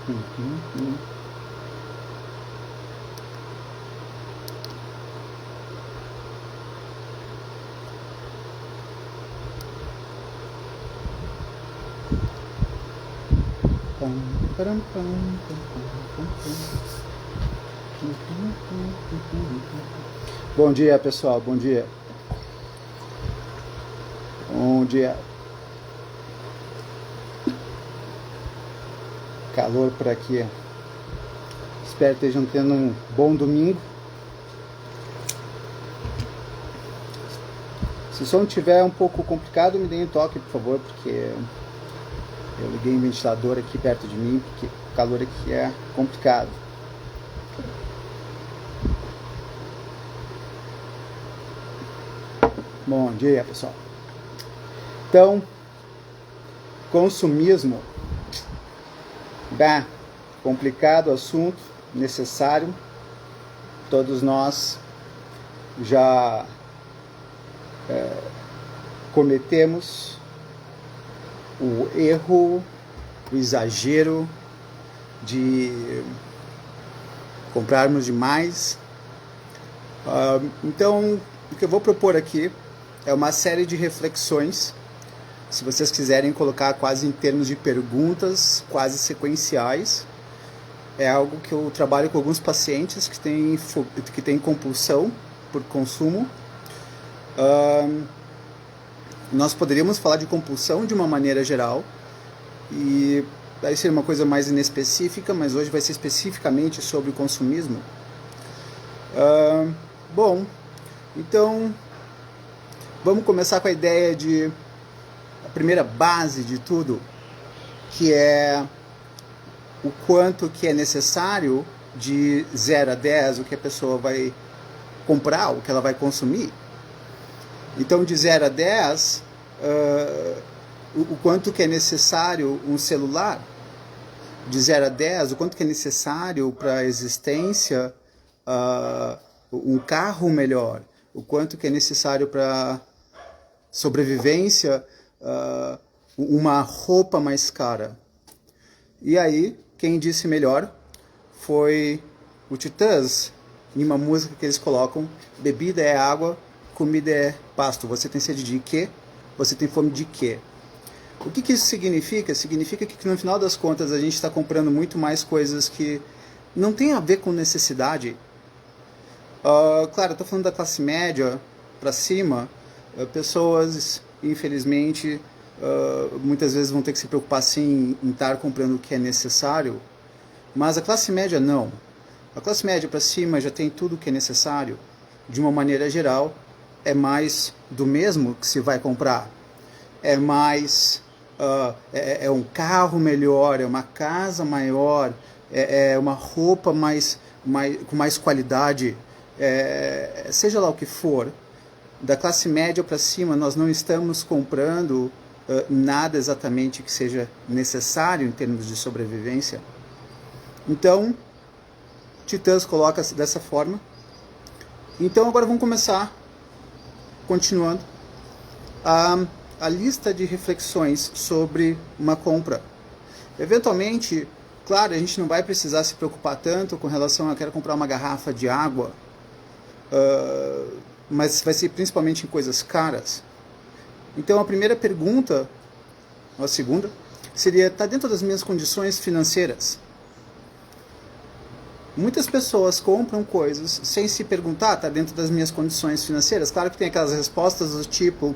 Uhum. Bom dia, pessoal. Bom dia. Bom dia. Calor por aqui. Espero que estejam tendo um bom domingo. Se o som estiver um pouco complicado, me deem um toque, por favor, porque eu liguei um ventilador aqui perto de mim, porque o calor aqui é complicado. Bom dia, pessoal. Então, consumismo. Complicado assunto, necessário. Todos nós já cometemos o erro, o exagero de comprarmos demais. Então, o que eu vou propor aqui é uma série de reflexões, se vocês quiserem colocar quase em termos de perguntas, quase sequenciais. É algo que eu trabalho com alguns pacientes que têm compulsão por consumo. Nós poderíamos falar de compulsão de uma maneira geral, e daí seria uma coisa mais inespecífica, mas hoje vai ser especificamente sobre o consumismo. Bom, então vamos começar com a ideia de a primeira base de tudo, que é o quanto que é necessário de 0 a 10 o que a pessoa vai comprar, o que ela vai consumir. Então, de 0 a 10, o quanto que é necessário um celular. De 0 a 10, o quanto que é necessário para a existência um carro melhor. O quanto que é necessário para sobrevivência uma roupa mais cara. E aí, quem disse melhor foi o Titãs, em uma música que eles colocam: bebida é água, comida é pasto. Você tem sede de quê? Você tem fome de quê? O que isso significa? Significa que no final das contas a gente está comprando muito mais coisas que não tem a ver com necessidade. Claro, eu estou falando da classe média para cima. Pessoas, infelizmente, muitas vezes vão ter que se preocupar sim em estar comprando o que é necessário, mas a classe média não. A classe média para cima já tem tudo o que é necessário. De uma maneira geral, é mais do mesmo que se vai comprar. É mais é um carro melhor, é uma casa maior, é uma roupa com mais qualidade, seja lá o que for. Da classe média para cima, nós não estamos comprando nada exatamente que seja necessário em termos de sobrevivência. Então, Titãs coloca-se dessa forma. Então agora vamos começar, continuando, a lista de reflexões sobre uma compra. Eventualmente, claro, a gente não vai precisar se preocupar tanto com relação a quero comprar uma garrafa de água, mas vai ser principalmente em coisas caras. Então a primeira pergunta, ou a segunda, seria: está dentro das minhas condições financeiras? Muitas pessoas compram coisas sem se perguntar: está dentro das minhas condições financeiras? Claro que tem aquelas respostas do tipo: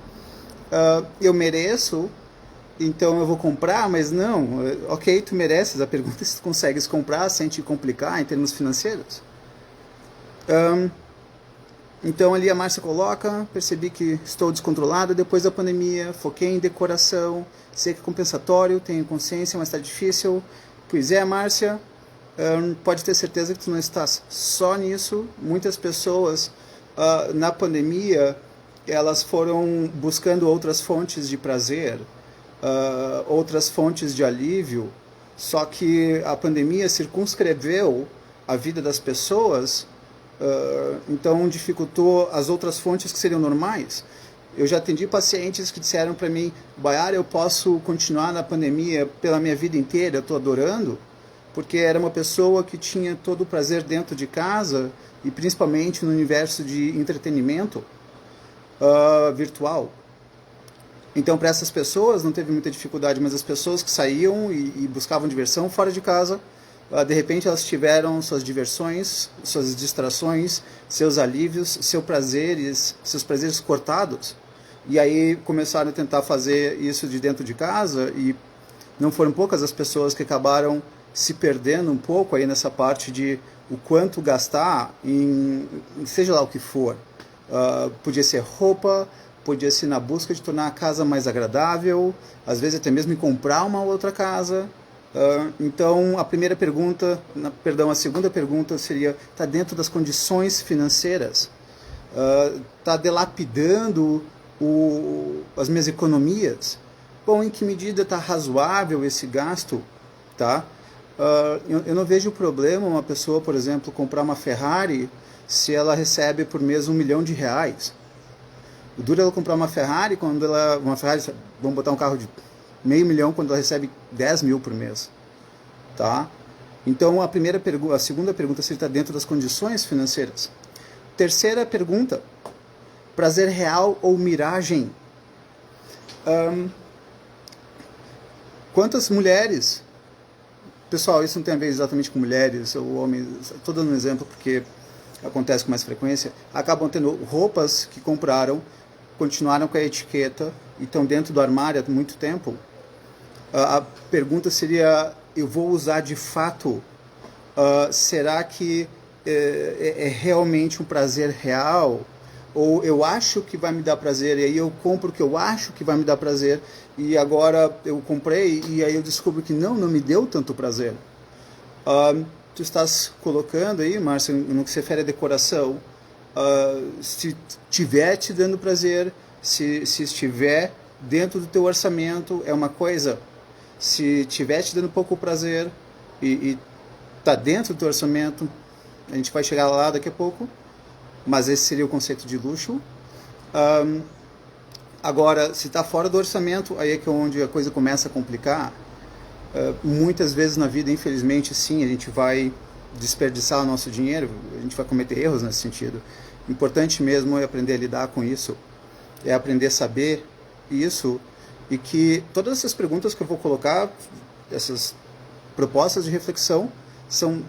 eu mereço, então eu vou comprar, mas não. Ok, tu mereces, a pergunta é se tu consegues comprar sem te complicar em termos financeiros. Então ali a Márcia coloca: percebi que estou descontrolada depois da pandemia, foquei em decoração, sei que é compensatório, tenho consciência, mas está difícil. Pois é, Márcia, pode ter certeza que tu não estás só nisso. Muitas pessoas na pandemia, elas foram buscando outras fontes de prazer, outras fontes de alívio, só que a pandemia circunscreveu a vida das pessoas, então dificultou as outras fontes que seriam normais. Eu já atendi pacientes que disseram para mim: Bayara, eu posso continuar na pandemia pela minha vida inteira, eu estou adorando. porque era uma pessoa que tinha todo o prazer dentro de casa e principalmente no universo de entretenimento virtual. Então, para essas pessoas não teve muita dificuldade, mas as pessoas que saíam e buscavam diversão fora de casa, de repente elas tiveram suas diversões, suas distrações, seus alívios, seus prazeres cortados. E aí começaram a tentar fazer isso de dentro de casa, e não foram poucas as pessoas que acabaram se perdendo um pouco aí nessa parte de o quanto gastar em seja lá o que for. Podia ser roupa, podia ser na busca de tornar a casa mais agradável, às vezes até mesmo em comprar uma outra casa. Então, a segunda pergunta seria, está dentro das condições financeiras? Está delapidando as minhas economias? Bom, em que medida está razoável esse gasto? Tá? Eu não vejo problema uma pessoa, por exemplo, comprar uma Ferrari se ela recebe por mês R$1 milhão. O duro é ela comprar uma Ferrari vamos botar um carro de R$500 mil quando ela recebe 10 mil por mês. Tá? Então a segunda pergunta se está dentro das condições financeiras. Terceira pergunta, prazer real ou miragem? Quantas mulheres, pessoal, isso não tem a ver exatamente com mulheres ou homens, estou dando um exemplo porque acontece com mais frequência, acabam tendo roupas que compraram, continuaram com a etiqueta e estão dentro do armário há muito tempo. A pergunta seria, eu vou usar de fato? Será que é realmente um prazer real? Ou eu acho que vai me dar prazer, e aí eu compro o que eu acho que vai me dar prazer, e agora eu comprei, e aí eu descubro que não me deu tanto prazer. Tu estás colocando aí, Márcio, no que se refere à decoração, se estiver te dando prazer, se estiver dentro do teu orçamento, é uma coisa. Se estiver te dando pouco prazer e está dentro do teu orçamento, a gente vai chegar lá daqui a pouco, mas esse seria o conceito de luxo. Agora, se está fora do orçamento, aí é que onde a coisa começa a complicar. Muitas vezes na vida, infelizmente, sim, a gente vai desperdiçar o nosso dinheiro, a gente vai cometer erros nesse sentido. O importante mesmo é aprender a lidar com isso, é aprender a saber isso, e que todas essas perguntas que eu vou colocar, essas propostas de reflexão, são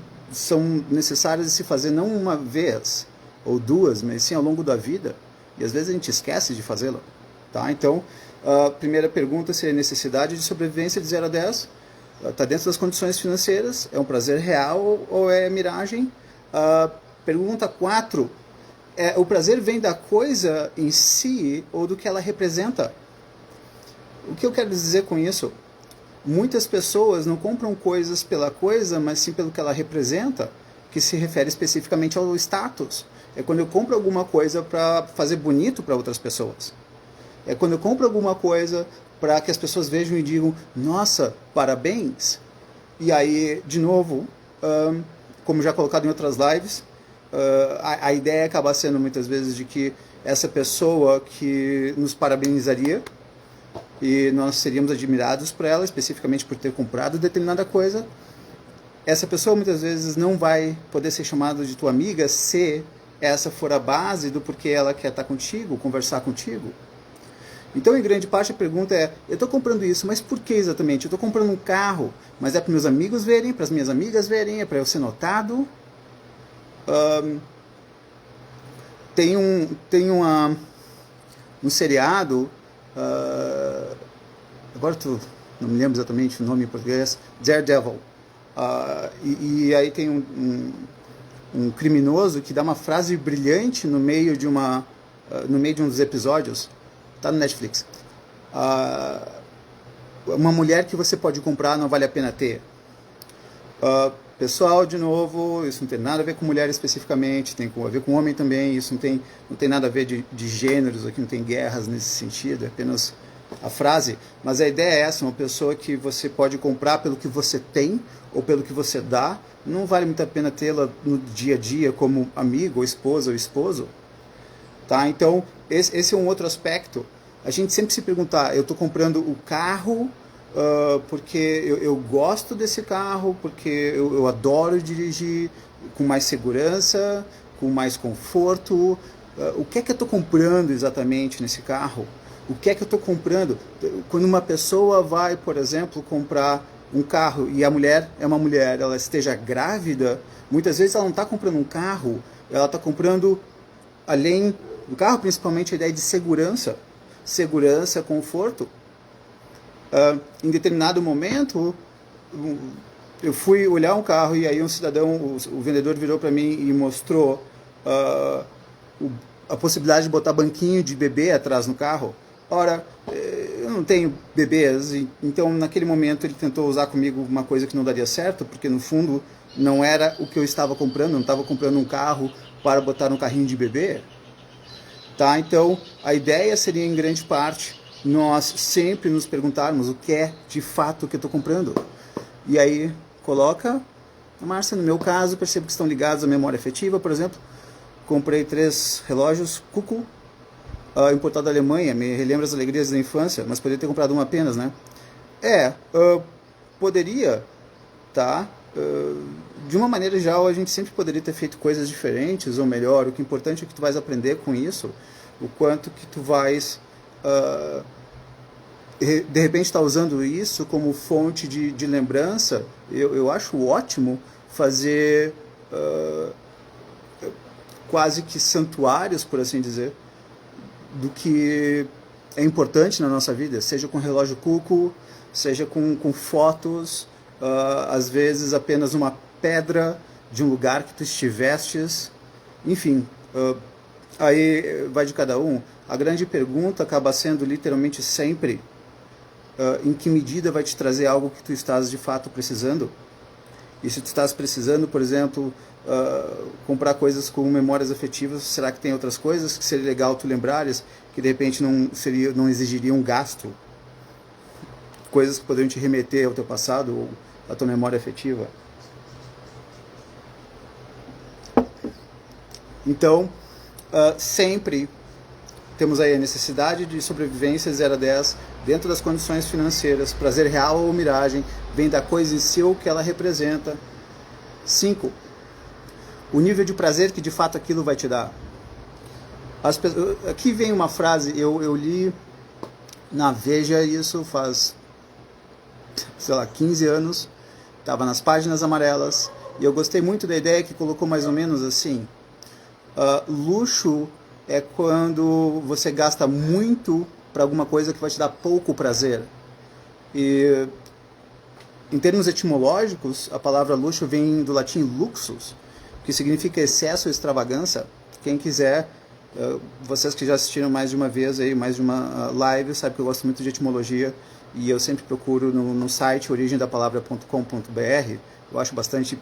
necessárias de se fazer não uma vez ou duas, mas sim ao longo da vida, e às vezes a gente esquece de fazê-la. Tá? Então, a primeira pergunta seria necessidade de sobrevivência de 0 a 10. Está dentro das condições financeiras, é um prazer real ou é miragem? Pergunta 4, o prazer vem da coisa em si ou do que ela representa? O que eu quero dizer com isso? Muitas pessoas não compram coisas pela coisa, mas sim pelo que ela representa, que se refere especificamente ao status. É quando eu compro alguma coisa para fazer bonito para outras pessoas. É quando eu compro alguma coisa para que as pessoas vejam e digam, nossa, parabéns. E aí, de novo, como já colocado em outras lives, a ideia acaba sendo muitas vezes de que essa pessoa que nos parabenizaria, e nós seríamos admirados por ela, especificamente por ter comprado determinada coisa, essa pessoa muitas vezes não vai poder ser chamada de tua amiga se essa for a base do porquê ela quer estar contigo, conversar contigo. Então, em grande parte, a pergunta é, eu estou comprando isso, mas por que exatamente? Eu estou comprando um carro, mas é para meus amigos verem, para as minhas amigas verem, é para eu ser notado? Tem um seriado, agora não me lembro exatamente o nome em português, Daredevil. E aí tem um criminoso que dá uma frase brilhante no meio de um dos episódios. Está no Netflix. Uma mulher que você pode comprar não vale a pena ter. Pessoal, de novo, isso não tem nada a ver com mulher especificamente, tem a ver com homem também, isso não tem nada a ver de gêneros, aqui não tem guerras nesse sentido, é apenas a frase. Mas a ideia é essa, uma pessoa que você pode comprar pelo que você tem ou pelo que você dá, não vale muito a pena tê-la no dia a dia como amigo, ou esposa ou esposo. Tá? Então, esse é um outro aspecto. A gente sempre se perguntar, eu estou comprando o carro porque eu gosto desse carro, porque eu adoro dirigir com mais segurança, com mais conforto. O que é que eu estou comprando exatamente nesse carro? O que é que eu estou comprando? Quando uma pessoa vai, por exemplo, comprar um carro e a mulher é uma mulher, ela esteja grávida, muitas vezes ela não está comprando um carro, ela está comprando, além do carro, principalmente a ideia de segurança. Segurança, conforto. Em determinado momento, eu fui olhar um carro e aí um cidadão, o vendedor virou para mim e mostrou a possibilidade de botar banquinho de bebê atrás no carro. Ora, eu não tenho bebês, então naquele momento ele tentou usar comigo uma coisa que não daria certo, porque no fundo não era o que eu estava comprando, eu não estava comprando um carro para botar um carrinho de bebê. Tá? Então, a ideia seria, em grande parte, nós sempre nos perguntarmos o que é de fato que eu estou comprando. E aí, coloca, Márcia, no meu caso, percebo que estão ligados à memória afetiva, por exemplo. Comprei 3 relógios Cuckoo, importado da Alemanha, me relembra as alegrias da infância, mas poderia ter comprado um apenas, né? Poderia, tá? De uma maneira geral, a gente sempre poderia ter feito coisas diferentes, ou melhor, o que é importante é que tu vais aprender com isso, o quanto que tu vais, de repente, estar usando isso como fonte de lembrança. Eu acho ótimo fazer quase que santuários, por assim dizer, do que é importante na nossa vida, seja com relógio Cuckoo, seja com fotos, às vezes apenas uma pedra de um lugar que tu estivestes, enfim, aí vai de cada um. A grande pergunta acaba sendo literalmente sempre em que medida vai te trazer algo que tu estás de fato precisando. E se tu estás precisando, por exemplo, comprar coisas com memórias afetivas, será que tem outras coisas que seria legal tu lembrares, que de repente não exigiriam um gasto? Coisas que poderiam te remeter ao teu passado ou à tua memória afetiva. Então, sempre temos aí a necessidade de sobrevivência 0 a 10 dentro das condições financeiras. Prazer real ou miragem vem da coisa em si ou que ela representa. 5. O nível de prazer que de fato aquilo vai te dar. Aqui vem uma frase, eu li na Veja isso faz, 15 anos, estava nas páginas amarelas, e eu gostei muito da ideia que colocou mais ou menos assim: luxo é quando você gasta muito para alguma coisa que vai te dar pouco prazer. E em termos etimológicos, a palavra luxo vem do latim luxus, que significa excesso ou extravagância. Quem quiser, vocês que já assistiram mais de uma vez, aí, mais de uma live, sabe que eu gosto muito de etimologia, e eu sempre procuro no site origemdapalavra.com.br. Eu acho bastante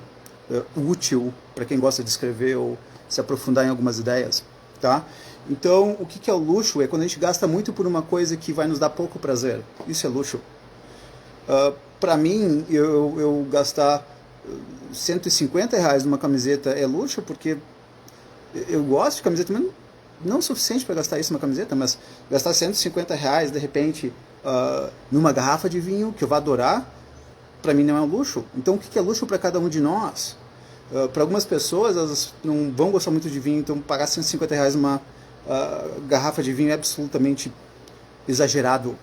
útil para quem gosta de escrever ou se aprofundar em algumas ideias. Tá? Então, o que é o luxo? É quando a gente gasta muito por uma coisa que vai nos dar pouco prazer. Isso é luxo. Para mim, eu gastar R$150 numa camiseta é luxo, porque eu gosto de camiseta, mas não o suficiente para gastar isso numa camiseta, mas gastar R$150 de repente numa garrafa de vinho que eu vou adorar, para mim não é um luxo. Então, o que é luxo para cada um de nós? Para algumas pessoas, elas não vão gostar muito de vinho, então pagar R$150 numa garrafa de vinho é absolutamente exagerado,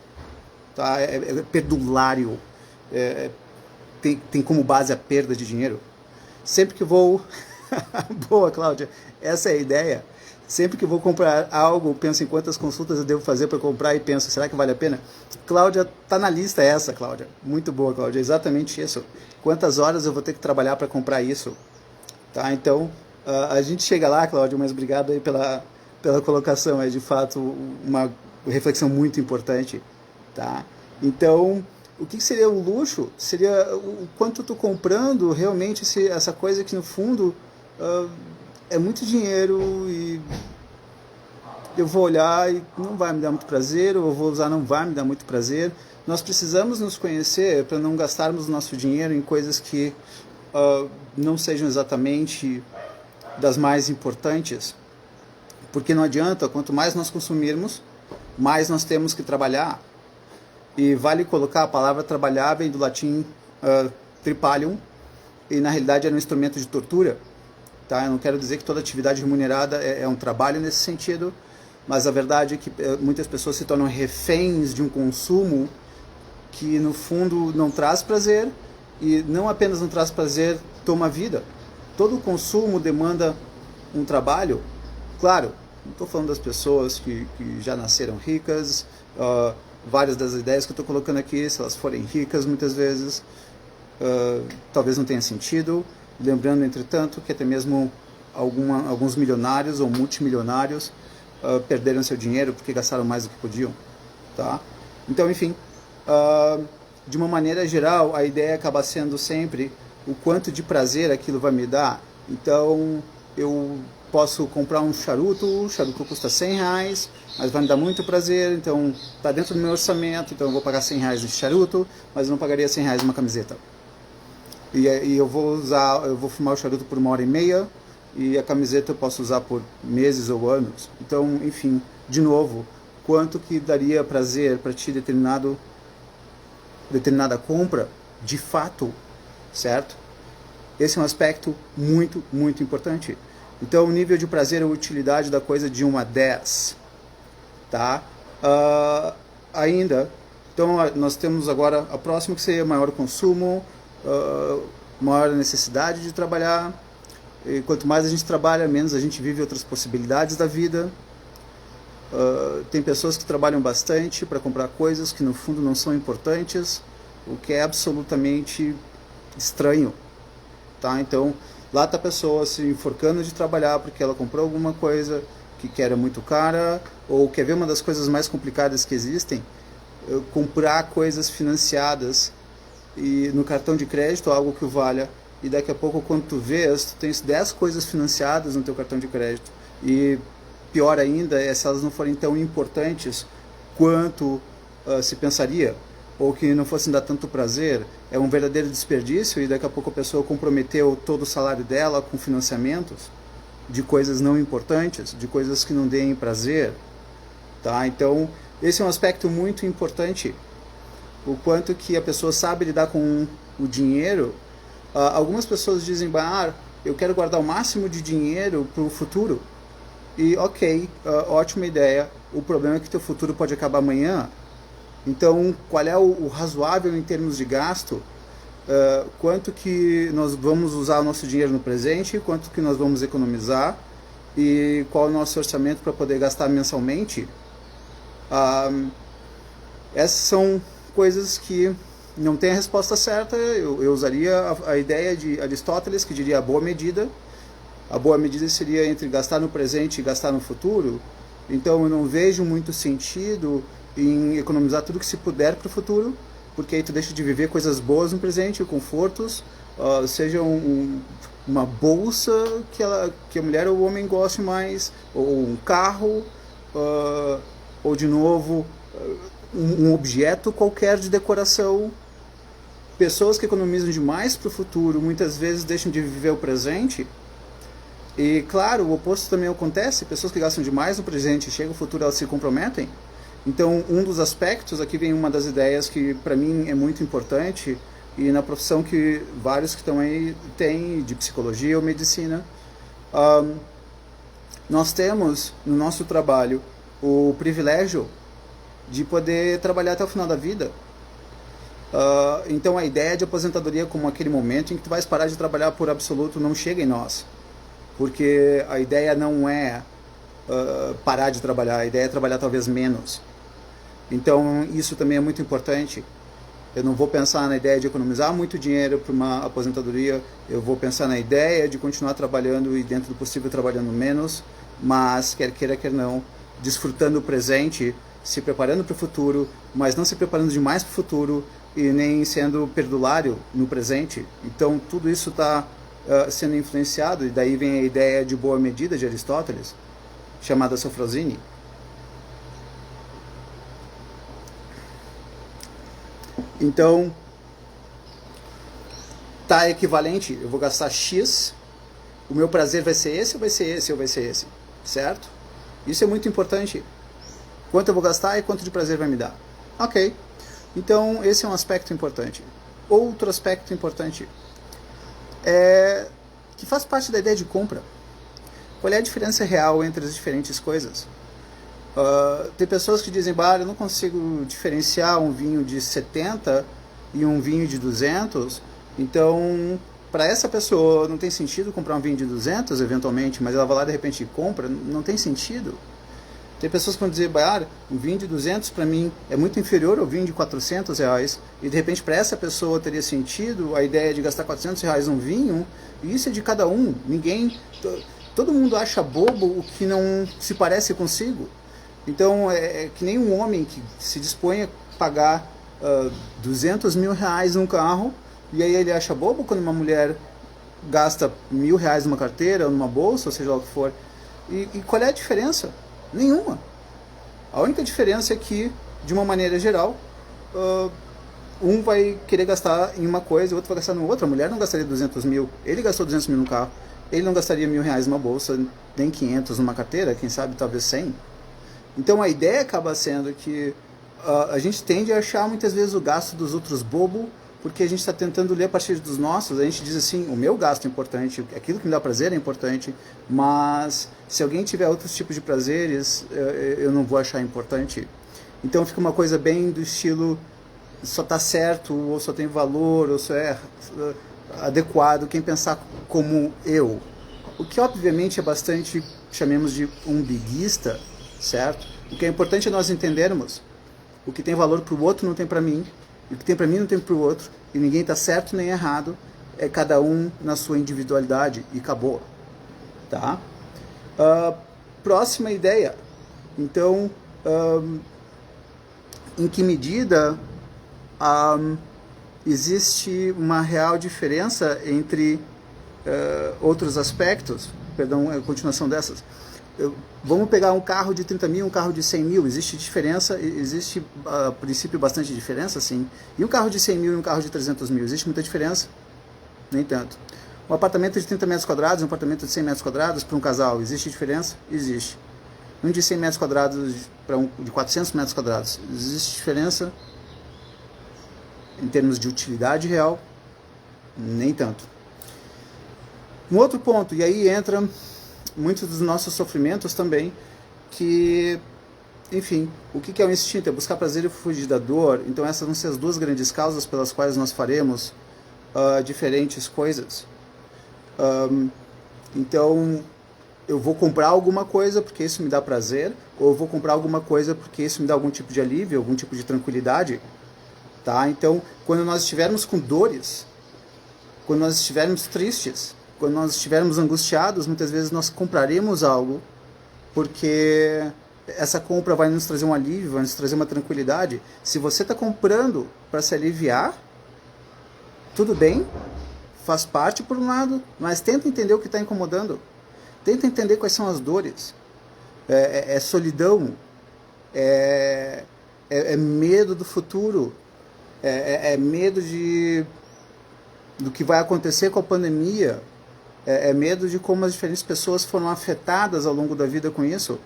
tá? É perdulário, tem como base a perda de dinheiro. Sempre que vou... Boa, Cláudia, essa é a ideia. Sempre que vou comprar algo, penso em quantas consultas eu devo fazer para comprar e penso, será que vale a pena? Cláudia, tá na lista essa, Cláudia. Muito boa, Cláudia, exatamente isso. Quantas horas eu vou ter que trabalhar para comprar isso? Tá, então, a gente chega lá, Cláudia, mas obrigado aí pela colocação, é de fato uma reflexão muito importante, tá? Então, o que seria o luxo? Seria o quanto eu estou comprando realmente essa coisa que no fundo é muito dinheiro e eu vou olhar e não vai me dar muito prazer, ou eu vou usar não vai me dar muito prazer. Nós precisamos nos conhecer para não gastarmos nosso dinheiro em coisas que não sejam exatamente das mais importantes, porque não adianta, quanto mais nós consumirmos, mais nós temos que trabalhar. E vale colocar a palavra trabalhar vem do latim tripalium, e na realidade era um instrumento de tortura. Tá? Eu não quero dizer que toda atividade remunerada é um trabalho nesse sentido, mas a verdade é que muitas pessoas se tornam reféns de um consumo que no fundo não traz prazer, e não apenas não traz prazer, toma vida. Todo consumo demanda um trabalho. Claro, não estou falando das pessoas que já nasceram ricas, várias das ideias que eu estou colocando aqui, se elas forem ricas muitas vezes, talvez não tenha sentido. Lembrando, entretanto, que até mesmo alguns milionários ou multimilionários perderam seu dinheiro porque gastaram mais do que podiam. Tá? Então, enfim, de uma maneira geral, a ideia acaba sendo sempre o quanto de prazer aquilo vai me dar. Então, eu posso comprar um charuto, o charuto custa R$100, mas vai me dar muito prazer, então está dentro do meu orçamento, então eu vou pagar R$100 nesse charuto, mas eu não pagaria R$100 numa camiseta. E eu vou fumar o charuto por 1h30, e a camiseta eu posso usar por meses ou anos. Então, enfim, de novo, quanto que daria prazer para ti determinada compra, de fato, certo? Esse é um aspecto muito, muito importante. Então, o nível de prazer ou utilidade da coisa de 1 a 10, tá? Ainda, então nós temos agora a próxima, que seria maior consumo, maior necessidade de trabalhar. E quanto mais a gente trabalha, menos a gente vive outras possibilidades da vida. Tem pessoas que trabalham bastante para comprar coisas que no fundo não são importantes, o que é absolutamente estranho. Tá? Então, lá está a pessoa se enforcando de trabalhar porque ela comprou alguma coisa que era muito cara, ou quer ver uma das coisas mais complicadas que existem, comprar coisas financiadas e no cartão de crédito, algo que o valha, e daqui a pouco, quando tu vês, tu tens 10 coisas financiadas no teu cartão de crédito. E pior ainda é se elas não forem tão importantes quanto se pensaria, ou que não fossem dar tanto prazer. É um verdadeiro desperdício, e daqui a pouco a pessoa comprometeu todo o salário dela com financiamentos de coisas não importantes, de coisas que não deem prazer. Tá? Então, esse é um aspecto muito importante, o quanto que a pessoa sabe lidar com o dinheiro. Algumas pessoas dizem, eu quero guardar o máximo de dinheiro para o futuro. E ok, ótima ideia. O problema é que teu futuro pode acabar amanhã. Então, qual é o razoável em termos de gasto? Quanto que nós vamos usar o nosso dinheiro no presente, quanto que nós vamos economizar, e qual é o nosso orçamento para poder gastar mensalmente? Essas são coisas que não tem a resposta certa. Eu usaria a ideia de Aristóteles, que diria a boa medida. A boa medida seria entre gastar no presente e gastar no futuro. Então eu não vejo muito sentido em economizar tudo que se puder para o futuro, porque aí tu deixa de viver coisas boas no presente, confortos, seja uma bolsa que a mulher ou o homem goste mais, ou um carro, ou de novo um objeto qualquer de decoração. Pessoas que economizam demais para o futuro muitas vezes deixam de viver o presente. E claro, o oposto também acontece. Pessoas que gastam demais no presente, chega o futuro, elas se comprometem. Então, um dos aspectos, aqui vem uma das ideias que para mim é muito importante, e na profissão que vários que estão aí têm, de psicologia ou medicina, nós temos no nosso trabalho o privilégio de poder trabalhar até o final da vida. Então a ideia de aposentadoria como aquele momento em que tu vais parar de trabalhar por absoluto não chega em nós, porque a ideia não é parar de trabalhar, a ideia é trabalhar talvez menos. Então isso também é muito importante. Eu não vou pensar na ideia de economizar muito dinheiro para uma aposentadoria, eu vou pensar na ideia de continuar trabalhando e, dentro do possível, trabalhando menos, mas quer queira, quer não, desfrutando o presente, se preparando para o futuro, mas não se preparando demais para o futuro e nem sendo perdulário no presente. Então tudo isso está sendo influenciado, e daí vem a ideia de boa medida de Aristóteles, chamada sofrosine. Então tá equivalente, eu vou gastar X, o meu prazer vai ser esse, ou vai ser esse, ou vai ser esse, certo? Isso é muito importante. Quanto eu vou gastar e quanto de prazer vai me dar. Ok. Então, esse é um aspecto importante. Outro aspecto importante que faz parte da ideia de compra. Qual é a diferença real entre as diferentes coisas? Tem pessoas que dizem, eu não consigo diferenciar um vinho de 70 e um vinho de 200, então para essa pessoa não tem sentido comprar um vinho de 200 eventualmente, mas ela vai lá de repente e compra, não tem sentido. Tem pessoas que vão dizer, um vinho de 200 para mim é muito inferior ao vinho de 400 reais, e de repente para essa pessoa teria sentido a ideia de gastar 400 reais num vinho, e isso é de cada um. Todo mundo acha bobo o que não se parece consigo. Então é que nem um homem que se dispõe a pagar 200 mil reais num carro, e aí ele acha bobo quando uma mulher gasta 1.000 reais numa carteira, ou numa bolsa, ou seja lá o que for. E qual é a diferença? Nenhuma. A única diferença é que, de uma maneira geral, um vai querer gastar em uma coisa e o outro vai gastar em outra. A mulher não gastaria 200 mil, ele gastou 200 mil no carro. Ele não gastaria 1.000 reais numa bolsa, nem 500 numa carteira, quem sabe talvez 100. Então a ideia acaba sendo que a gente tende a achar muitas vezes o gasto dos outros bobo, porque a gente está tentando ler a partir dos nossos. A gente diz assim, o meu gasto é importante, aquilo que me dá prazer é importante, mas se alguém tiver outros tipos de prazeres, eu não vou achar importante. Então fica uma coisa bem do estilo, só está certo, ou só tem valor, ou só é adequado quem pensar como eu. O que obviamente é bastante, chamemos de umbiguista, certo? O que é importante é nós entendermos o que tem valor para o outro não tem para mim, e o que tem para mim não tem para o outro, e ninguém está certo nem errado, é cada um na sua individualidade, e acabou. Tá? Próxima ideia. Então, em que medida existe uma real diferença entre outros aspectos? Perdão, a continuação dessas. Vamos pegar um carro de 30 mil, um carro de 100 mil, existe diferença, existe a princípio bastante diferença, sim. E um carro de 100 mil e um carro de 300 mil, existe muita diferença? Nem tanto. Um apartamento de 30 metros quadrados, um apartamento de 100 metros quadrados para um casal, existe diferença? Existe. Um de 100 metros quadrados para um de 400 metros quadrados, existe diferença? Em termos de utilidade real? Nem tanto. Um outro ponto, e aí entra muitos dos nossos sofrimentos também, que, enfim, o que é o instinto? É buscar prazer e fugir da dor. Então essas vão ser as duas grandes causas pelas quais nós faremos diferentes coisas. Então, eu vou comprar alguma coisa porque isso me dá prazer, ou eu vou comprar alguma coisa porque isso me dá algum tipo de alívio, algum tipo de tranquilidade. Tá? Então, quando nós estivermos com dores, quando nós estivermos tristes, quando nós estivermos angustiados, muitas vezes nós compraremos algo porque essa compra vai nos trazer um alívio, vai nos trazer uma tranquilidade. Se você está comprando para se aliviar, tudo bem, faz parte por um lado, mas tenta entender o que está incomodando. Tenta entender quais são as dores. É solidão, é medo do futuro, é medo do que vai acontecer com a pandemia, é medo de como as diferentes pessoas foram afetadas ao longo da vida com isso.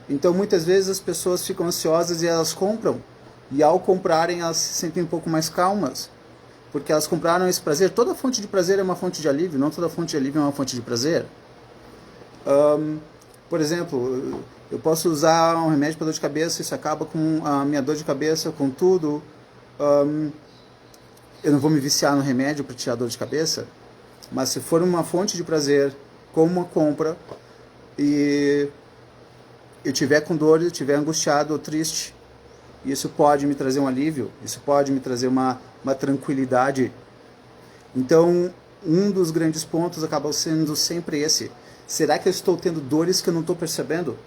Então muitas vezes as pessoas ficam ansiosas e elas compram, e ao comprarem elas se sentem um pouco mais calmas, porque elas compraram esse prazer. Toda fonte de prazer é uma fonte de alívio, não toda fonte de alívio é uma fonte de prazer. Por exemplo, eu posso usar um remédio para dor de cabeça, isso acaba com a minha dor de cabeça, com tudo. Eu não vou me viciar no remédio para tirar a dor de cabeça, mas se for uma fonte de prazer, como uma compra, e eu estiver com dor, eu estiver angustiado ou triste, isso pode me trazer um alívio, isso pode me trazer uma tranquilidade. Então, um dos grandes pontos acaba sendo sempre esse. Será que eu estou tendo dores que eu não estou percebendo?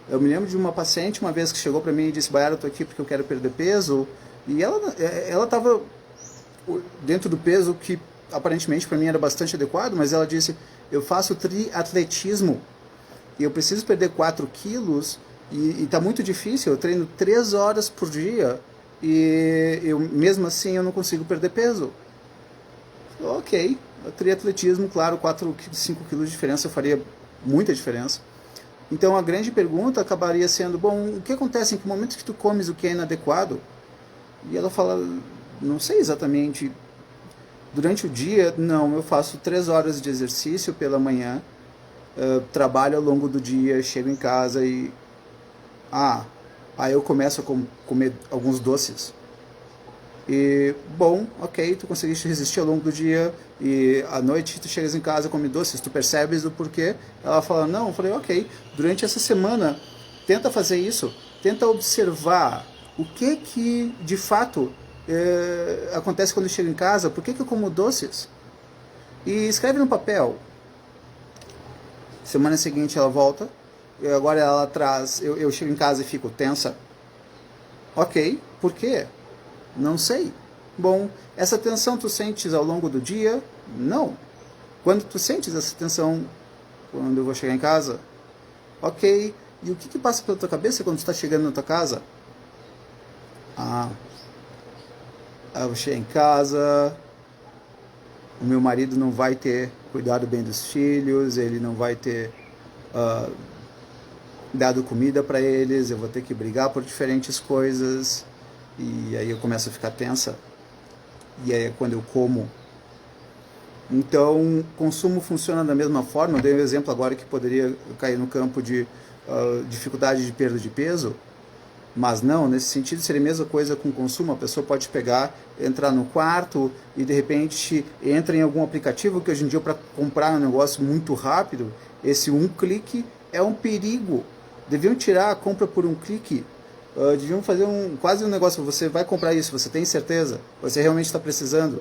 Eu me lembro de uma paciente uma vez que chegou para mim e disse, Baiara, eu estou aqui porque eu quero perder peso, e ela estava dentro do peso que aparentemente para mim era bastante adequado, mas ela disse, eu faço triatletismo e eu preciso perder 4 quilos e está muito difícil, eu treino 3 horas por dia e mesmo assim eu não consigo perder peso. Ok, triatletismo, claro, 4, 5 quilos de diferença faria muita diferença. Então a grande pergunta acabaria sendo, bom, o que acontece em que momento que tu comes o que é inadequado? E ela fala, não sei exatamente. Durante o dia, não, eu faço 3 horas de exercício pela manhã, trabalho ao longo do dia, chego em casa e... aí eu começo a comer alguns doces. E, bom, ok, tu conseguiste resistir ao longo do dia e à noite tu chegas em casa, come doces, tu percebes o porquê. Ela fala, não, eu falei, ok, durante essa semana tenta fazer isso, tenta observar o que de fato acontece quando eu chego em casa, por que eu como doces, e escreve no papel. Semana seguinte ela volta, e agora ela traz, eu chego em casa e fico tensa. Ok, por quê? Não sei. Bom, essa tensão tu sentes ao longo do dia? Não. Quando tu sentes essa tensão quando eu vou chegar em casa? Ok. E o que passa pela tua cabeça quando tu está chegando na tua casa? Eu vou chegar em casa, o meu marido não vai ter cuidado bem dos filhos, ele não vai ter dado comida para eles, eu vou ter que brigar por diferentes coisas. E aí eu começo a ficar tensa. E aí é quando eu como. Então, consumo funciona da mesma forma. Eu dei um exemplo agora que poderia cair no campo de dificuldade de perda de peso. Mas não, nesse sentido seria a mesma coisa com consumo. A pessoa pode pegar, entrar no quarto e de repente entra em algum aplicativo que hoje em dia para comprar um negócio muito rápido, esse um clique é um perigo. Deviam tirar a compra por um clique. Deviam fazer quase um negócio, você vai comprar isso, você tem certeza? Você realmente está precisando?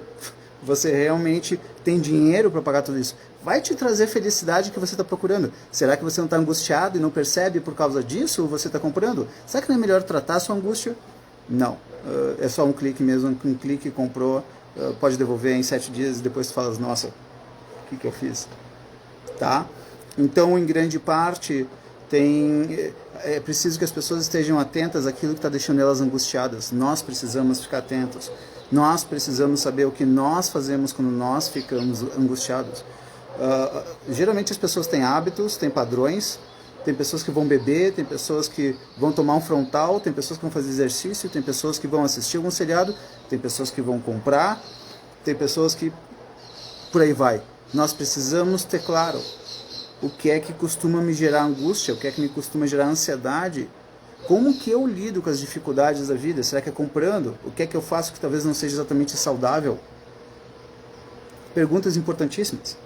Você realmente tem dinheiro para pagar tudo isso? Vai te trazer felicidade que você está procurando. Será que você não está angustiado e não percebe por causa disso você está comprando? Será que não é melhor tratar a sua angústia? Não, é só um clique mesmo, um clique, comprou, pode devolver em 7 dias e depois tu fala, nossa, o que eu fiz? Tá? Então, em grande parte, é preciso que as pessoas estejam atentas àquilo que está deixando elas angustiadas. Nós precisamos ficar atentos. Nós precisamos saber o que nós fazemos quando nós ficamos angustiados. Geralmente as pessoas têm hábitos, têm padrões. Tem pessoas que vão beber, tem pessoas que vão tomar um frontal, tem pessoas que vão fazer exercício, tem pessoas que vão assistir algum seriado, tem pessoas que vão comprar, tem pessoas que... por aí vai. Nós precisamos ter claro o que é que costuma me gerar angústia, o que é que me costuma gerar ansiedade, como que eu lido com as dificuldades da vida, será que é comprando? O que é que eu faço que talvez não seja exatamente saudável? Perguntas importantíssimas.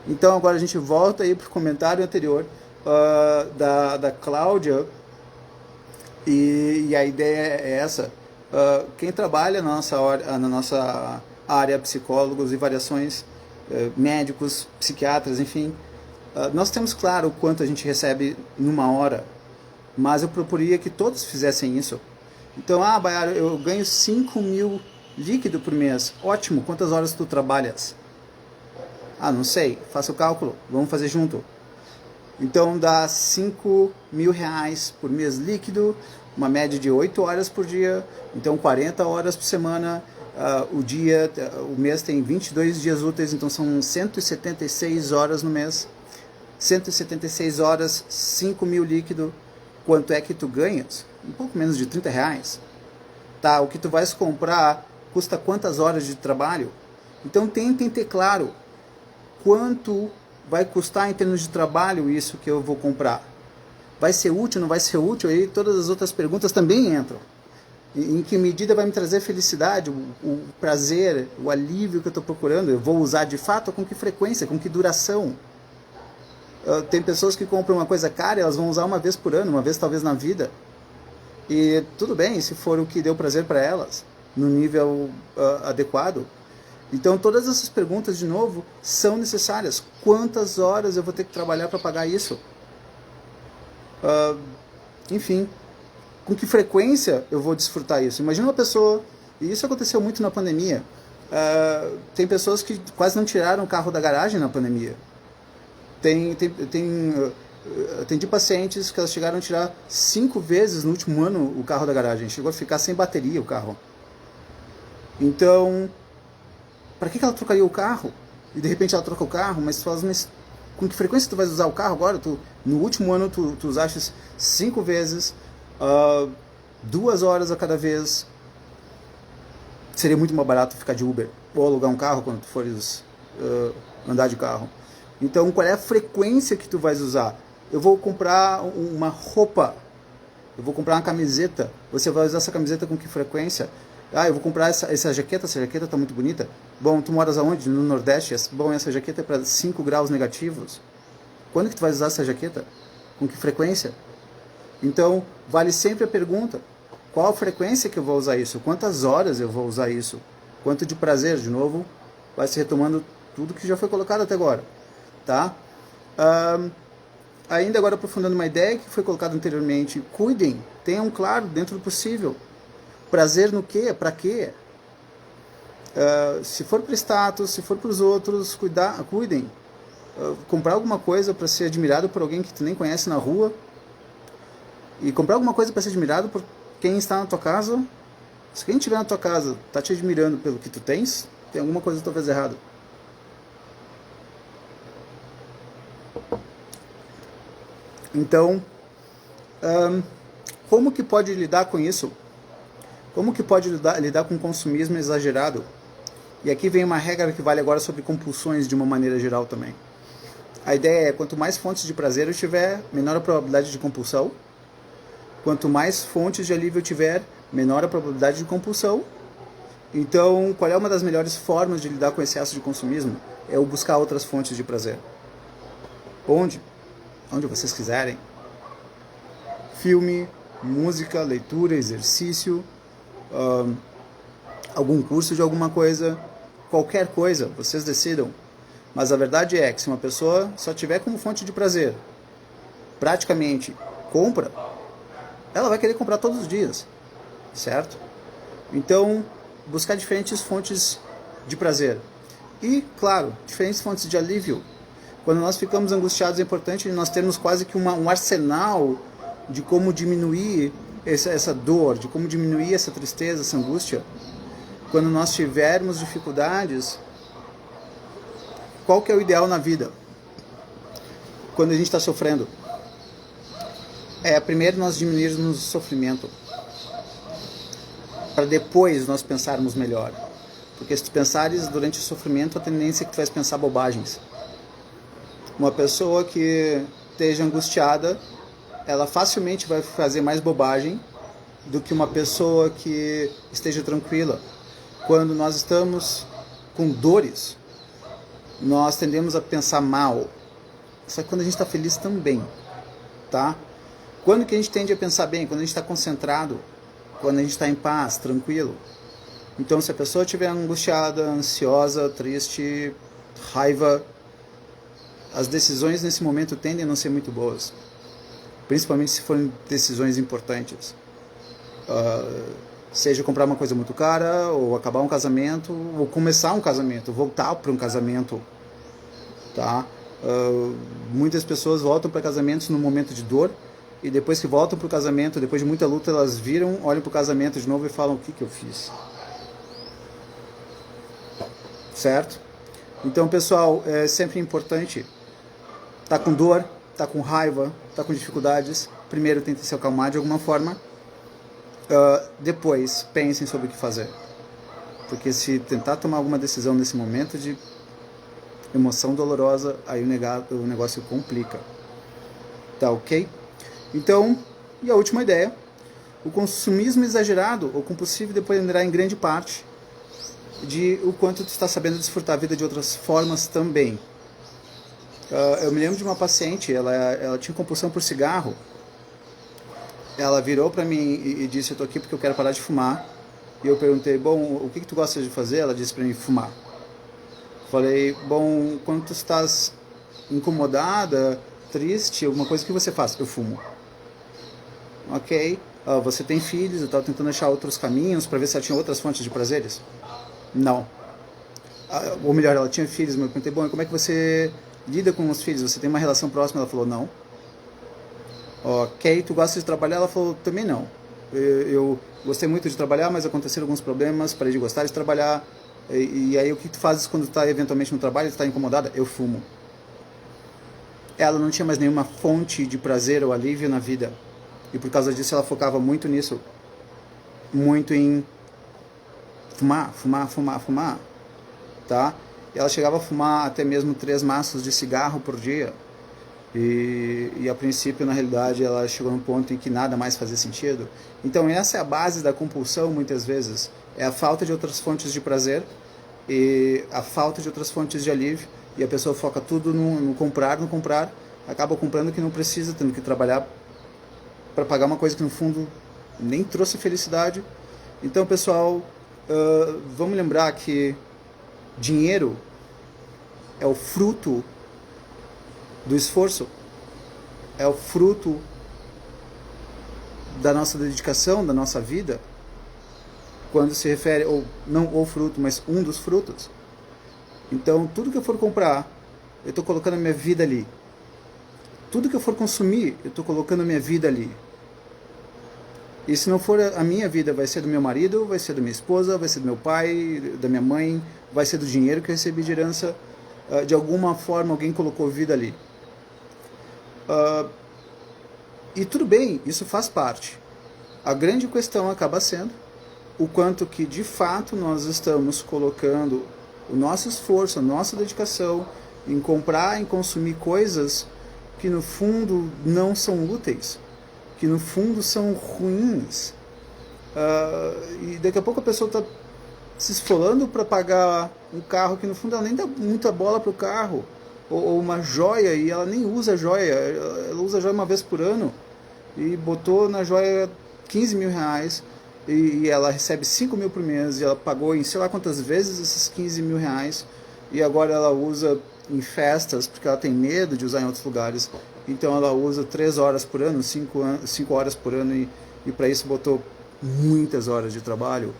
Então agora a gente volta aí para o comentário anterior da Cláudia, e a ideia é essa. Quem trabalha na nossa área, psicólogos e variações, médicos, psiquiatras, enfim, nós temos claro o quanto a gente recebe numa hora, mas eu proporia que todos fizessem isso. Então, Baiara, eu ganho 5.000 líquido por mês. Ótimo, quantas horas tu trabalhas? Não sei, faça o cálculo, vamos fazer junto. Então dá 5.000 reais por mês líquido, uma média de 8 horas por dia, então 40 horas por semana. O mês tem 22 dias úteis, então são 176 horas no mês. 176 horas, 5.000 líquido. Quanto é que tu ganhas? Um pouco menos de 30 reais. Tá, o que tu vais comprar custa quantas horas de trabalho? Então tentem ter claro quanto vai custar em termos de trabalho isso que eu vou comprar. Vai ser útil, não vai ser útil? Aí todas as outras perguntas também entram. Em que medida vai me trazer felicidade, o prazer, o alívio que eu estou procurando? Eu vou usar de fato? Com que frequência? Com que duração? Tem pessoas que compram uma coisa cara e elas vão usar uma vez por ano, uma vez talvez na vida. E tudo bem, se for o que deu prazer para elas, no nível adequado. Então todas essas perguntas, de novo, são necessárias. Quantas horas eu vou ter que trabalhar para pagar isso? Enfim, com que frequência eu vou desfrutar isso? Imagina uma pessoa, e isso aconteceu muito na pandemia, tem pessoas que quase não tiraram o carro da garagem na pandemia. Atendi pacientes que elas chegaram a tirar 5 vezes no último ano o carro da garagem. Chegou a ficar sem bateria o carro. Então, para que ela trocaria o carro? E de repente ela troca o carro, mas tu fala, mas com que frequência tu vais usar o carro agora? No último ano tu usaste 5 vezes, 2 horas a cada vez. seria muito mais barato ficar de Uber ou alugar um carro quando tu fores andar de carro. Então, qual é a frequência que tu vais usar? Eu vou comprar uma roupa, eu vou comprar uma camiseta. Você vai usar essa camiseta com que frequência? Ah, eu vou comprar essa jaqueta tá muito bonita. Bom, tu moras aonde? No Nordeste? Bom, essa jaqueta é para 5 graus negativos. Quando que tu vai usar essa jaqueta? Com que frequência? Então, vale sempre a pergunta: qual a frequência que eu vou usar isso? Quantas horas eu vou usar isso? Quanto de prazer? De novo, vai se retomando tudo que já foi colocado até agora. Tá? Ainda agora aprofundando uma ideia que foi colocada anteriormente: cuidem, tenham claro dentro do possível. Prazer no quê? Para quê? Se for para status, se for para os outros, cuidem. Comprar alguma coisa para ser admirado por alguém que tu nem conhece na rua, e comprar alguma coisa para ser admirado por quem está na tua casa. Se quem estiver na tua casa está te admirando pelo que tu tens, tem alguma coisa talvez errada. Então, como que pode lidar com isso? Como que pode lidar com o consumismo exagerado? E aqui vem uma regra que vale agora sobre compulsões de uma maneira geral também. A ideia é: quanto mais fontes de prazer eu tiver, menor a probabilidade de compulsão. Quanto mais fontes de alívio eu tiver, menor a probabilidade de compulsão. Então, qual é uma das melhores formas de lidar com o excesso de consumismo? É o buscar outras fontes de prazer. Onde vocês quiserem. Filme, música, leitura, exercício, algum curso de alguma coisa, qualquer coisa, vocês decidam. Mas a verdade é que se uma pessoa só tiver como fonte de prazer, praticamente compra, ela vai querer comprar todos os dias, certo? Então, buscar diferentes fontes de prazer. E, claro, diferentes fontes de alívio. Quando nós ficamos angustiados, é importante nós termos quase que um arsenal de como diminuir essa dor, de como diminuir essa tristeza, essa angústia. Quando nós tivermos dificuldades, qual que é o ideal na vida? Quando a gente está sofrendo, primeiro nós diminuirmos o sofrimento, para depois nós pensarmos melhor. Porque se tu pensares durante o sofrimento, a tendência é que tu vais pensar bobagens. Uma pessoa que esteja angustiada, ela facilmente vai fazer mais bobagem do que uma pessoa que esteja tranquila. Quando nós estamos com dores, nós tendemos a pensar mal. Só que quando a gente está feliz também, tá? Quando que a gente tende a pensar bem? Quando a gente está concentrado, quando a gente está em paz, tranquilo. Então, se a pessoa estiver angustiada, ansiosa, triste, raiva, as decisões nesse momento tendem a não ser muito boas. Principalmente se forem decisões importantes. Seja comprar uma coisa muito cara, ou acabar um casamento, ou começar um casamento, voltar para um casamento. Tá? Muitas pessoas voltam para casamentos no momento de dor, e depois que voltam para o casamento, depois de muita luta, elas viram, olham para o casamento de novo e falam: o que eu fiz? Certo? Então, pessoal, é sempre importante. Tá com dor, tá com raiva, tá com dificuldades, primeiro tente se acalmar de alguma forma, depois pensem sobre o que fazer. Porque se tentar tomar alguma decisão nesse momento de emoção dolorosa, aí o negócio complica. Tá ok? Então, e a última ideia: o consumismo exagerado ou compulsivo dependerá em grande parte de o quanto tu está sabendo desfrutar a vida de outras formas também. Eu me lembro de uma paciente, ela tinha compulsão por cigarro. Ela virou para mim e disse: eu tô aqui porque eu quero parar de fumar. E eu perguntei: bom, o que tu gosta de fazer? Ela disse para mim: fumar. Falei: bom, quando tu estás incomodada, triste, alguma coisa que você faz? Eu fumo. Ok. Você tem filhos? Eu estava tentando achar outros caminhos para ver se ela tinha outras fontes de prazeres. Não. Ou melhor, ela tinha filhos, mas eu perguntei: bom, como é que você lida com os filhos? Você tem uma relação próxima? Ela falou: não. Ok, tu gosta de trabalhar? Ela falou: também não. Eu gostei muito de trabalhar, mas aconteceram alguns problemas, parei de gostar de trabalhar. E aí o que tu fazes quando tu está eventualmente no trabalho e tu está incomodada? Eu fumo. Ela não tinha mais nenhuma fonte de prazer ou alívio na vida. E por causa disso ela focava muito nisso. Muito em fumar, tá? E ela chegava a fumar até mesmo 3 maços de cigarro por dia. E a princípio, na realidade, ela chegou num ponto em que nada mais fazia sentido. Então essa é a base da compulsão, muitas vezes. É a falta de outras fontes de prazer e a falta de outras fontes de alívio. E a pessoa foca tudo no comprar, acaba comprando o que não precisa, tendo que trabalhar para pagar uma coisa que no fundo nem trouxe felicidade. Então, pessoal, vamos lembrar que dinheiro é o fruto do esforço, é o fruto da nossa dedicação, da nossa vida, quando se refere, ou não o fruto, mas um dos frutos. Então, tudo que eu for comprar, eu estou colocando a minha vida ali. Tudo que eu for consumir, eu estou colocando a minha vida ali. E se não for a minha vida, vai ser do meu marido, vai ser da minha esposa, vai ser do meu pai, da minha mãe, vai ser do dinheiro que eu recebi de herança. De alguma forma, alguém colocou vida ali. E tudo bem, isso faz parte. A grande questão acaba sendo o quanto que, de fato, nós estamos colocando o nosso esforço, a nossa dedicação em comprar, em consumir coisas que no fundo não são úteis, que no fundo são ruins. E daqui a pouco a pessoa está se esfolando para pagar um carro que no fundo ela nem dá muita bola para o carro, ou uma joia, e ela nem usa joia, ela usa joia uma vez por ano, e botou na joia 15 mil reais, e ela recebe 5 mil por mês, e ela pagou em sei lá quantas vezes esses 15 mil reais, e agora ela usa em festas, porque ela tem medo de usar em outros lugares, então ela usa 3 horas por ano, 5 horas por ano, e para isso botou muitas horas de trabalho.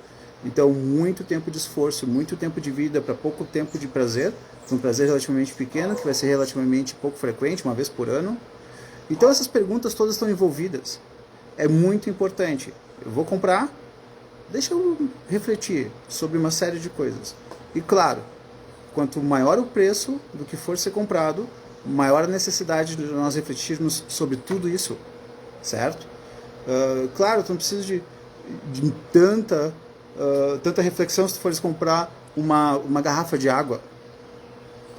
Então, muito tempo de esforço, muito tempo de vida para pouco tempo de prazer, um prazer relativamente pequeno, que vai ser relativamente pouco frequente, uma vez por ano. Então, essas perguntas todas estão envolvidas. É muito importante. Eu vou comprar, deixa eu refletir sobre uma série de coisas. E claro, quanto maior o preço do que for ser comprado, maior a necessidade de nós refletirmos sobre tudo isso, certo? Claro, tu não precisa de tanta reflexão se tu fores comprar uma garrafa de água,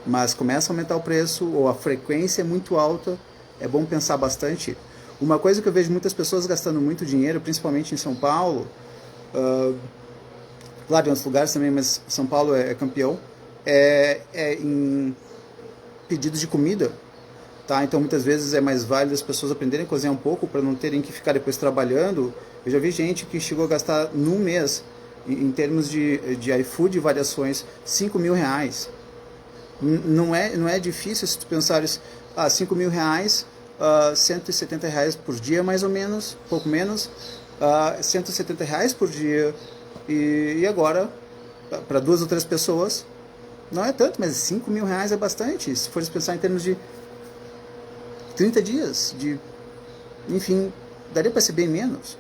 mas começa a aumentar o preço, ou a frequência é muito alta, é bom pensar bastante. Uma coisa que eu vejo muitas pessoas gastando muito dinheiro, principalmente em São Paulo, claro, em outros lugares também, mas São Paulo é campeão, é em pedidos de comida, tá? Então muitas vezes é mais válido as pessoas aprenderem a cozinhar um pouco para não terem que ficar depois trabalhando. Eu já vi gente que chegou a gastar num mês, em termos de iFood e variações, 5 mil reais. Não é difícil se tu pensares, 5 mil reais, 170 reais por dia mais ou menos, pouco menos, 170 reais por dia, e agora, para 2 ou 3 pessoas, não é tanto, mas 5 mil reais é bastante, se fores pensar em termos de 30 dias, enfim, daria para ser bem menos.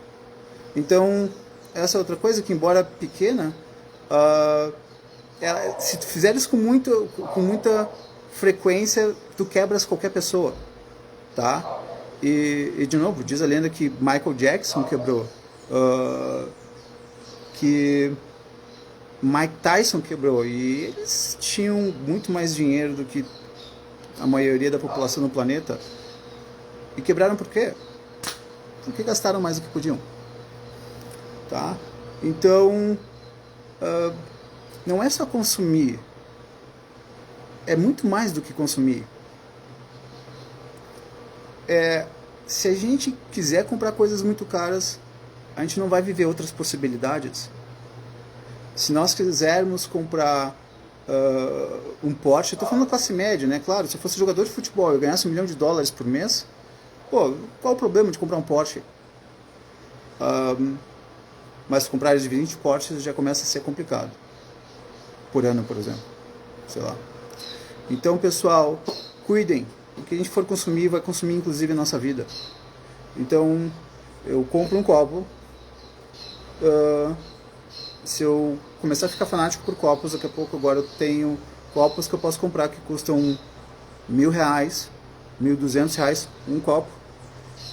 Então, essa é outra coisa que, embora pequena, se tu fizeres com muita frequência, tu quebras qualquer pessoa, tá? E de novo, diz a lenda que Michael Jackson quebrou, que Mike Tyson quebrou, e eles tinham muito mais dinheiro do que a maioria da população no planeta. E quebraram por quê? Porque gastaram mais do que podiam. Tá? Então, não é só consumir, é muito mais do que consumir. Se a gente quiser comprar coisas muito caras, a gente não vai viver outras possibilidades. Se nós quisermos comprar um Porsche, eu estou falando da classe média, né? Claro, se eu fosse jogador de futebol e eu ganhasse $1 milhão por mês, pô, qual o problema de comprar um Porsche? Mas comprar de 20 Porsches já começa a ser complicado. Por ano, por exemplo. Sei lá. Então, pessoal, cuidem. O que a gente for consumir, vai consumir inclusive a nossa vida. Então, eu compro um copo. Se eu começar a ficar fanático por copos, daqui a pouco agora eu tenho copos que eu posso comprar que custam R$1.000, R$1.200 um copo.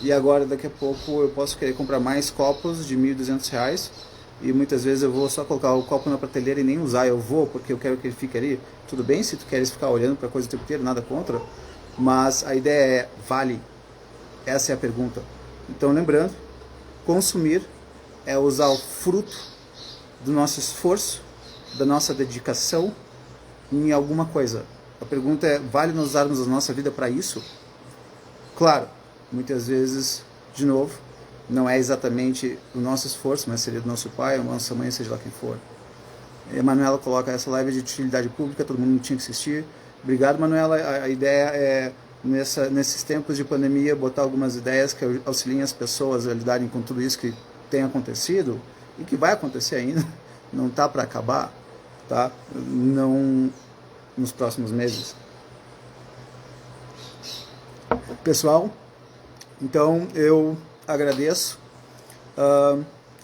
E agora daqui a pouco eu posso querer comprar mais copos de R$1.200 e muitas vezes eu vou só colocar o copo na prateleira e nem usar, eu vou porque eu quero que ele fique ali. Tudo bem se tu queres ficar olhando para a coisa o tempo inteiro, nada contra, mas a ideia é, vale? Essa é a pergunta. Então lembrando, consumir é usar o fruto do nosso esforço, da nossa dedicação em alguma coisa. A pergunta é, vale nós usarmos a nossa vida para isso? Claro, muitas vezes, de novo, não é exatamente o nosso esforço, mas seria do nosso pai, ou nossa mãe, seja lá quem for. A Manuela coloca essa live de utilidade pública, todo mundo tinha que assistir. Obrigado, Manuela. A ideia é, nesses tempos de pandemia, botar algumas ideias que auxiliem as pessoas a lidarem com tudo isso que tem acontecido e que vai acontecer ainda. Não está para acabar, tá? Não nos próximos meses. Pessoal, então eu agradeço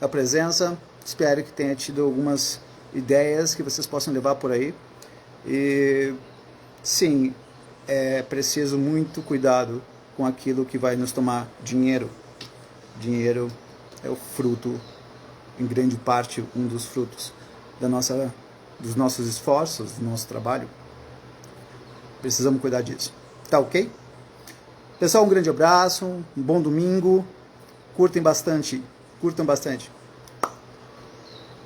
a presença, espero que tenha tido algumas ideias que vocês possam levar por aí. E sim, é preciso muito cuidado com aquilo que vai nos tomar dinheiro. Dinheiro é o fruto, em grande parte, um dos frutos dos nossos esforços, do nosso trabalho. Precisamos cuidar disso. Tá ok? Pessoal, um grande abraço, um bom domingo. Curtam bastante.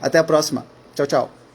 Até a próxima. Tchau, tchau.